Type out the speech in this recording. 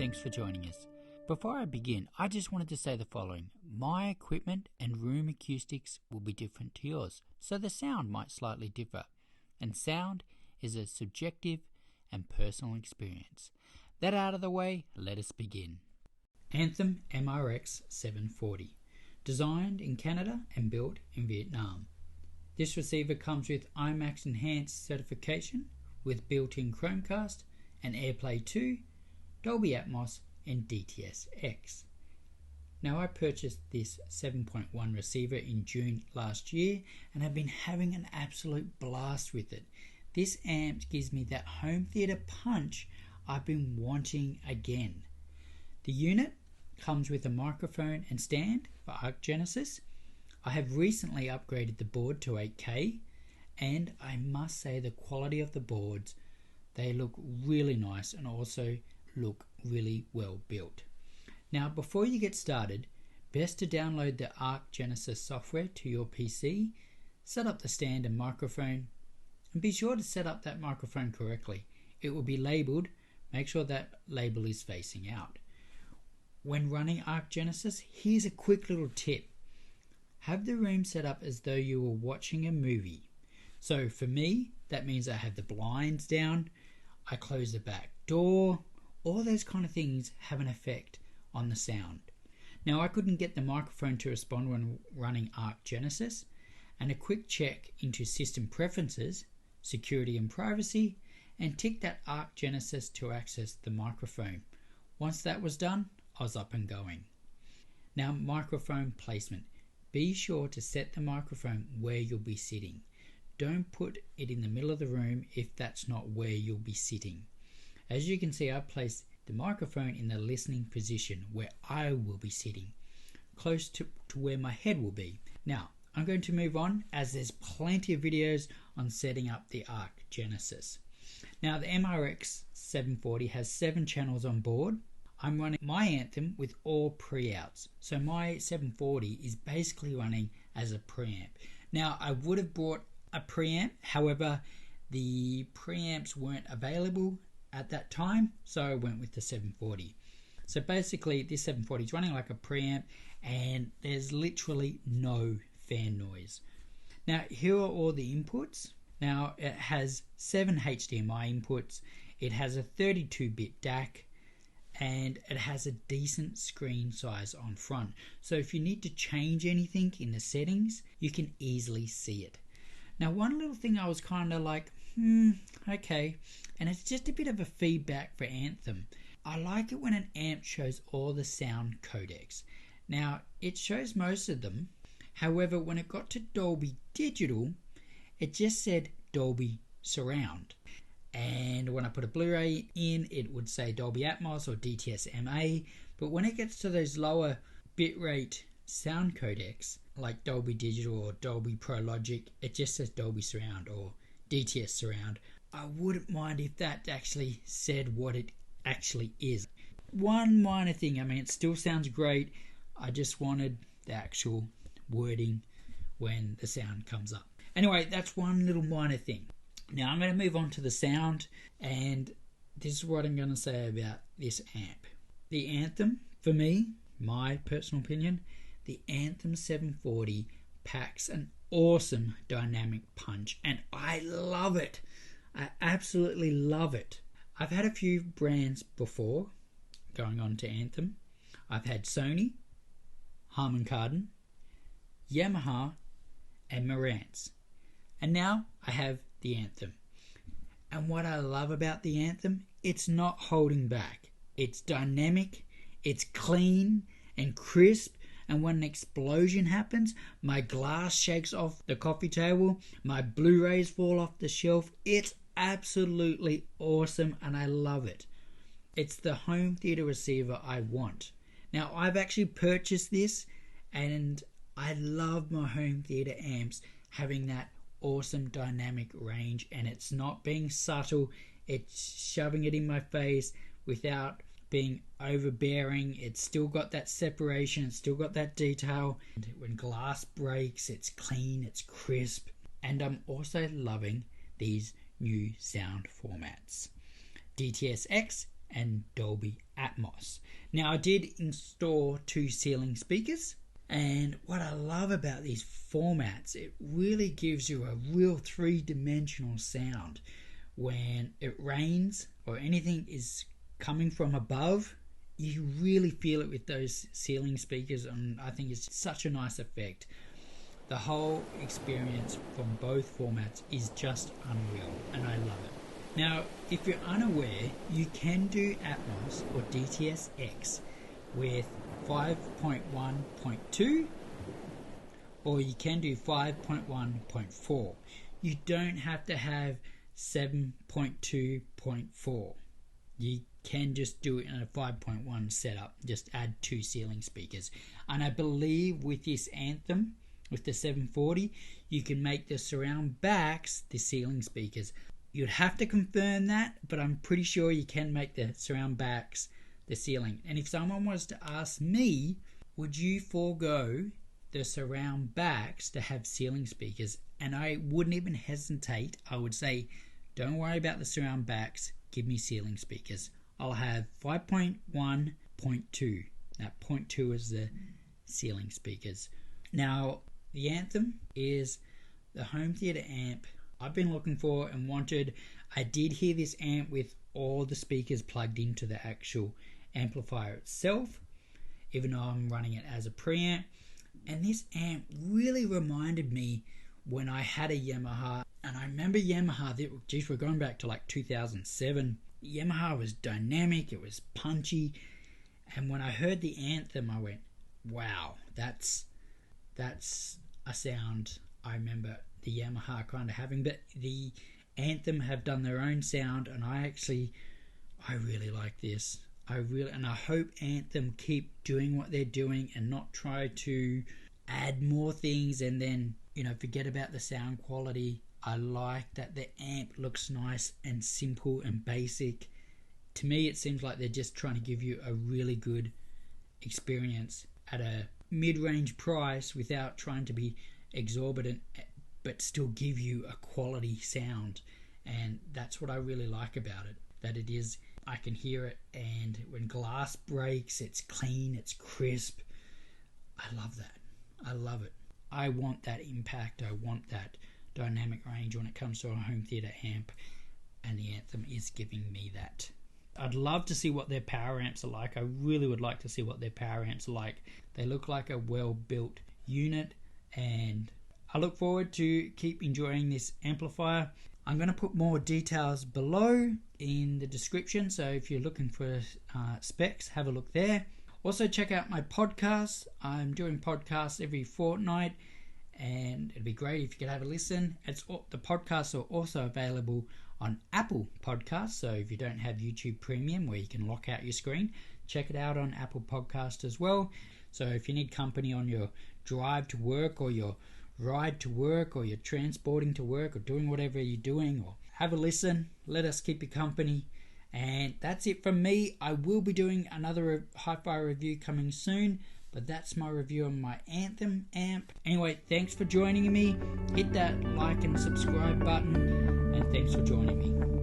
thanks for joining us. Before I begin, I just wanted to say the following. My equipment and room acoustics will be different to yours, so the sound might slightly differ. And sound is a subjective and personal experience. That out of the way, let us begin. Anthem MRX 740. Designed in Canada and built in Vietnam. This receiver comes with IMAX Enhanced certification with built-in Chromecast and AirPlay 2, Dolby Atmos and DtsX. Now, I purchased this 7.1 receiver in June last year and have been having an absolute blast with it. This amp gives me that home theatre punch I've been wanting again. The unit comes with a microphone and stand for Arc Genesis. I have recently upgraded the board to 8K, and I must say the quality of the boards, they look really nice and also look really well built. Now, before you get started, best to download the Arc Genesis software to your PC, set up the stand and microphone, and be sure to set up that microphone correctly. It will be labeled. Make sure that label is facing out. When running Arc Genesis, here's a quick little tip. Have the room set up as though you were watching a movie. So for me, that means I have the blinds down, I close the back door, all those kind of things have an effect on the sound. Now, I couldn't get the microphone to respond when running Arc Genesis, and a quick check into system preferences, security and privacy, and tick that Arc Genesis to access the microphone. Once that was done, I was up and going. Now, microphone placement. Be sure to set the microphone where you'll be sitting. Don't put it in the middle of the room if that's not where you'll be sitting. As you can see, I've placed the microphone in the listening position where I will be sitting, close to where my head will be. Now, I'm going to move on as there's plenty of videos on setting up the Arc Genesis. Now, the MRX 740 has 7 channels on board. I'm running my Anthem with all preouts. So my 740 is basically running as a preamp. Now, I would have brought a preamp, however, the preamps weren't available at that time, so I went with the 740. So basically, this 740 is running like a preamp, and there's literally no fan noise. Now, here are all the inputs. Now, it has 7 HDMI inputs, it has a 32-bit DAC, and it has a decent screen size on front. So if you need to change anything in the settings, you can easily see it. Now, one little thing I was kind of like, okay, and it's just a bit of a feedback for Anthem. I like it when an amp shows all the sound codecs. Now, it shows most of them. However, when it got to Dolby Digital, it just said Dolby Surround. And when I put a Blu-ray in, it would say Dolby Atmos or DtsMA. But when it gets to those lower bitrate sound codecs, like Dolby Digital or Dolby Pro Logic, it just says Dolby Surround or DTS Surround. I wouldn't mind if that actually said what it actually is. One minor thing, I mean, it still sounds great. I just wanted the actual wording when the sound comes up. Anyway, that's one little minor thing. Now, I'm going to move on to the sound, and this is what I'm going to say about this amp. The Anthem, for me, my personal opinion, the Anthem 740 packs an awesome dynamic punch, and I love it. I absolutely love it. I've had a few brands before going on to Anthem. I've had Sony, Harman Kardon, Yamaha, and Marantz. And now I have the Anthem. And what I love about the Anthem, it's not holding back. It's dynamic, it's clean and crisp, and when an explosion happens, my glass shakes off the coffee table, my Blu-rays fall off the shelf. It's absolutely awesome and I love it. It's the home theater receiver I want. Now, I've actually purchased this and I love my home theater amps having that awesome dynamic range, and it's not being subtle, it's shoving it in my face without being overbearing. It's still got that separation, it's still got that detail. When glass breaks, it's clean, it's crisp. And I'm also loving these new sound formats. DtsX and Dolby Atmos. Now, I did install 2 ceiling speakers, and what I love about these formats, it really gives you a real 3-dimensional sound. When it rains or anything is coming from above, you really feel it with those ceiling speakers, and I think it's such a nice effect. The whole experience from both formats is just unreal, and I love it. Now, if you're unaware, you can do Atmos or DtsX with 5.1.2, or you can do 5.1.4. You don't have to have 7.2.4. You can just do it in a 5.1 setup, just add 2 ceiling speakers. And I believe with this Anthem, with the 740, you can make the surround backs the ceiling speakers. You'd have to confirm that, but I'm pretty sure you can make the surround backs the ceiling. And if someone was to ask me, would you forego the surround backs to have ceiling speakers? And I wouldn't even hesitate. I would say, don't worry about the surround backs, give me ceiling speakers. I'll have 5.1.2. That 0.2 is the ceiling speakers. Now, the Anthem is the home theater amp I've been looking for and wanted. I did hear this amp with all the speakers plugged into the actual amplifier itself, even though I'm running it as a preamp. And this amp really reminded me when I had a Yamaha. And I remember Yamaha, geez, we're going back to like 2007. Yamaha was dynamic, it was punchy. And when I heard the Anthem, I went, wow, that's a sound I remember the Yamaha kind of having. But the Anthem have done their own sound, and I really like this. And I hope Anthem keep doing what they're doing and not try to add more things and then, forget about the sound quality. I like that the amp looks nice and simple and basic. To me, it seems like they're just trying to give you a really good experience at a mid-range price without trying to be exorbitant, but still give you a quality sound. And that's what I really like about it, that it is, I can hear it, and when glass breaks, it's clean, it's crisp. I love that. I love it. I want that impact. I want that dynamic range when it comes to a home theater amp, and the Anthem is giving me that. I'd love to see what their power amps are like. I really would like to see what their power amps are like. They look like a well-built unit, and I look forward to keep enjoying this amplifier. I'm going to put more details below in the description, so if you're looking for specs, have a look there. Also, check out my podcast. I'm doing podcasts every fortnight, and it'd be great if you could have a listen. The podcasts are also available on Apple Podcasts, so if you don't have YouTube Premium where you can lock out your screen, check it out on Apple Podcast as well. So if you need company on your drive to work or your ride to work, or you're transporting to work, or doing whatever you're doing, or have a listen, let us keep you company. And that's it from me. I will be doing another Hi-Fi review coming soon, but that's my review on my Anthem amp. Anyway, thanks for joining me. Hit that like and subscribe button, and thanks for joining me.